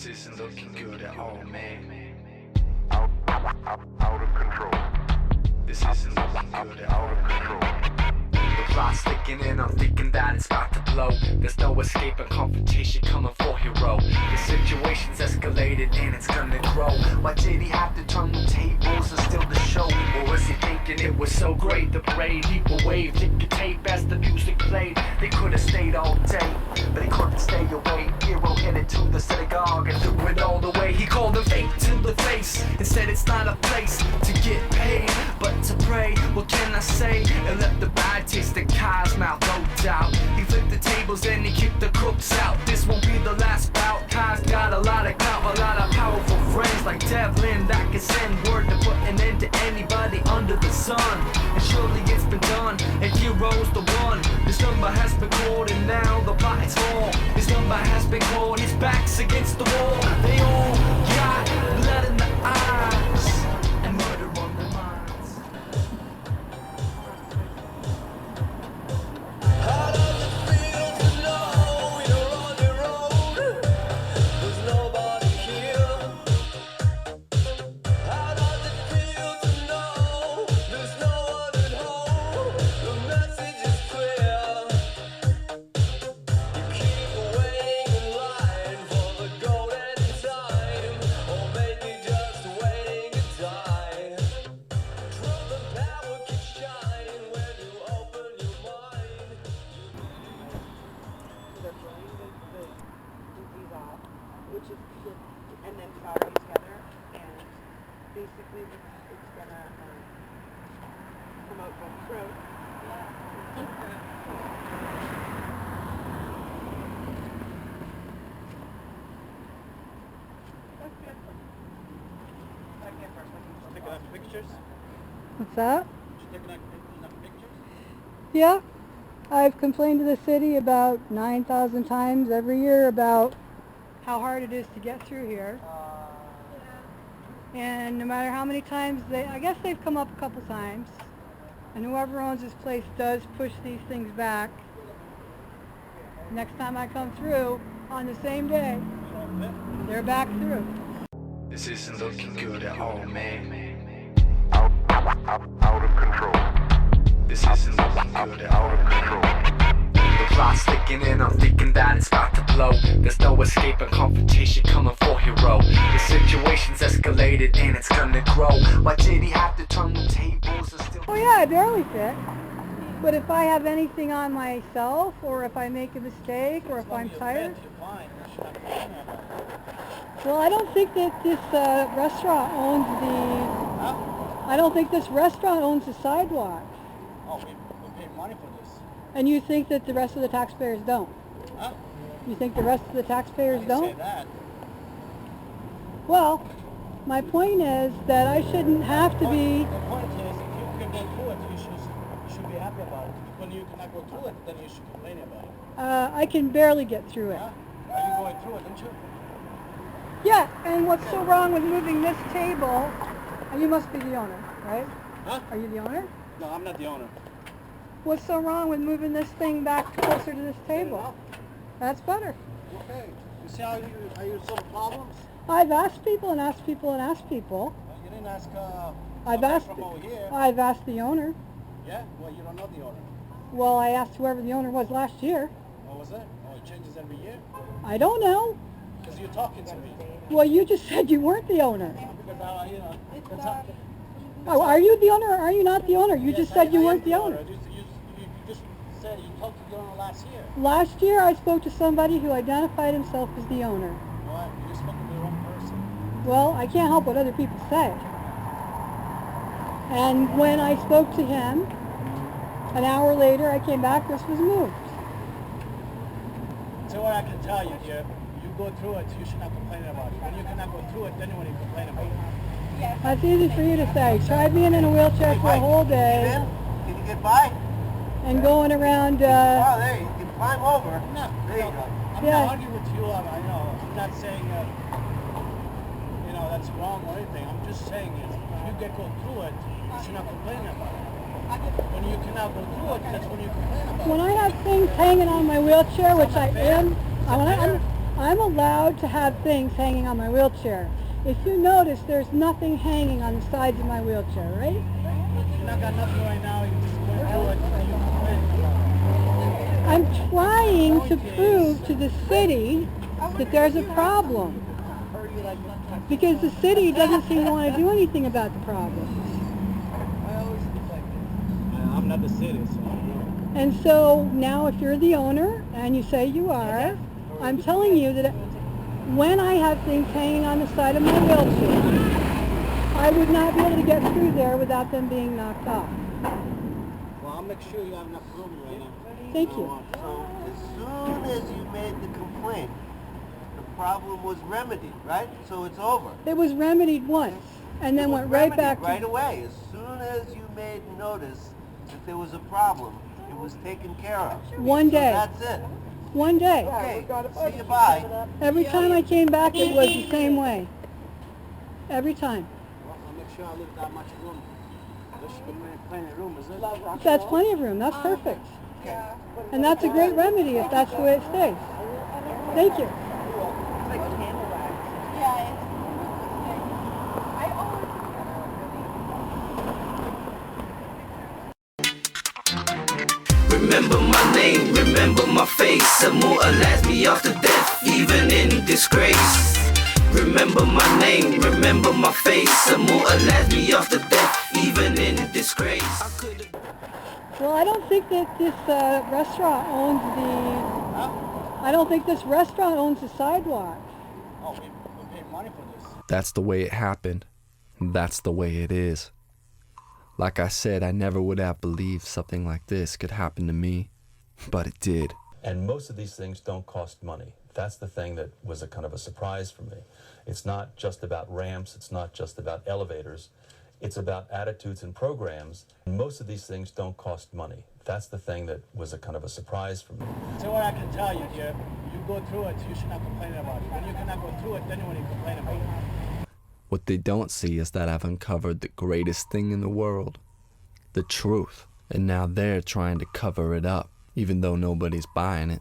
This isn't looking good at all, man. Out of control. This isn't looking good at all, man. The plot's thickening and I'm thinking that it's about to blow. There's no escaping confrontation coming for hero. The situation's escalated and it's gonna grow. Why did he have to turn the tables and steal the show? Or was he thinking it was so great? The parade, people waved, ticker tape as the music played. They could have stayed all day, but they couldn't stay away. Hero headed to the synagogue and threw it all away. He called them fake to the face and said it's not a place to get paid, but to pray. What can I say? And left the bad taste in Kyle's mouth, no doubt. He flipped the tables and he kicked the crooks out. This won't be the last bout. Kyle's got a lot of clout, a lot of powerful friends like Devlin that can send word to put an end to anybody under the sun. And surely it's been done, and Hero's the one. His number has been called and now the plot is on. His number has been called, his back's against the wall. They all got blood in the eyes and murder on their minds. How does it feel to know you're on your own? There's nobody here. How does it feel to know there's no one at home? The message is clear. You keep waiting in line for the golden time, or maybe just waiting to die. Truth and power can shine when you open your mind. They're blowing the disease off, which is and then powering together, and basically it's gonna come out from the throat. That's good. That can't hurt. Taking enough pictures? What's that? You taking enough pictures? Yeah, I've complained to the city about 9,000 times every year about how hard it is to get through here. And no matter how many times I guess they've come up a couple times, and whoever owns this place does push these things back. Next time I come through, on the same day, they're back through. This isn't looking good at all, man. Out of control. This isn't looking good at all, man. The plot's thickening and I'm thinking that it's about to blow. There's no escaping confrontation coming for hero. The situation's escalated and it's gonna grow. Why did he have to turn the tables and steal? Oh yeah, I barely fit. But if I have anything on myself, or if I make a mistake, or if I'm tired, You're fine. You should not complain about it. well, I don't think that this restaurant owns the. Huh? I don't think this restaurant owns the sidewalk. Oh, we pay money for this. And you think that the rest of the taxpayers don't? Huh? You think the rest of the taxpayers You don't? say that. Well, my point is that I shouldn't have to be. The point is, if you can go through it, you should be happy about it. When you cannot go through it, then you should complain about it. I can barely get through it. Huh? Are you going through it, don't you? Yeah, and what's so wrong with moving this table? And you must be the owner, right? Huh? Are you the owner? No, I'm not the owner. What's so wrong with moving this thing back closer to this table? That's better. Okay. You see how you solve problems? I've asked people and asked people and asked people. You didn't ask I've somebody asked. from over here. I've asked the owner. Yeah? Well, you don't know the owner. Well, I asked whoever the owner was last year. What was it? Oh, it changes every year? I don't know. Because you're talking to me. Well, you just said you weren't the owner. Because now, you know, that's how... Oh, are you the owner or are you not the owner? You Yes, just said you I am weren't the owner. You just said you talked to the owner last year. Last year I spoke to somebody who identified himself as the owner. What? You just spoke to the wrong person. Well, I can't help what other people say. And when I spoke to him, an hour later I came back, this was moved. So what I can tell you, dear, you go through it, you should not complain about it. When you cannot go through it, then when you complain about it. That's easy for you to say. Try being in a wheelchair for a whole day Can you get by? and going around, Oh, there, you can climb over. No, there you go. I'm Yeah. not arguing with you, I know. I'm not saying, you know, that's wrong or anything. I'm just saying is, if you go through it, you should not complain about it. When you cannot go through it, that's when you complain about it. when I have things hanging on my wheelchair, which I am, I'm allowed to have things hanging on my wheelchair. If you notice, there's nothing hanging on the sides of my wheelchair, right? You not got nothing right now. You just went through it. And you complained about I'm trying to prove to the city that there's a problem. Because the city doesn't seem to want to do anything about the problem. it. I'm not the city, so. And so now if you're the owner, and you say you are, I'm telling you that when I have things hanging on the side of my wheelchair, I would not be able to get through there without them being knocked off. Well, I'll make sure you have enough room right now. Thank you. So as soon as you made the complaint, the problem was remedied, right? So it's over. It was remedied once, and then It was went right remedied back to... right away. As soon as you made notice that there was a problem, it was taken care of. One So day. that's it. One day. Okay, see you, bye. Every time I came back, it was the same way. Every time. Well, I'll make sure I leave that much room. There should be plenty of room, is it? That's plenty of room. That's perfect. And that's a great remedy if that's the way it stays. Thank you. Remember my name, remember my face, immortalize me after death, even in disgrace. Remember my name, remember my face, immortalize me after death, even in disgrace. Well, I don't think that this restaurant owns the... I don't think this restaurant owns the sidewalk. Oh, we paid money for this. That's the way it happened. That's the way it is. Like I said, I never would have believed something like this could happen to me, but it did. And most of these things don't cost money. That's the thing that was a kind of a surprise for me. It's not just about ramps, it's not just about elevators, it's about attitudes and programs. And most of these things don't cost money. That's the thing that was a kind of a surprise for me. So what I can tell you, dear, you go through it, you should not complain about it. When you cannot go through it, then when you complain about it. What they don't see is that I've uncovered the greatest thing in the world, the truth. And now they're trying to cover it up, even though nobody's buying it.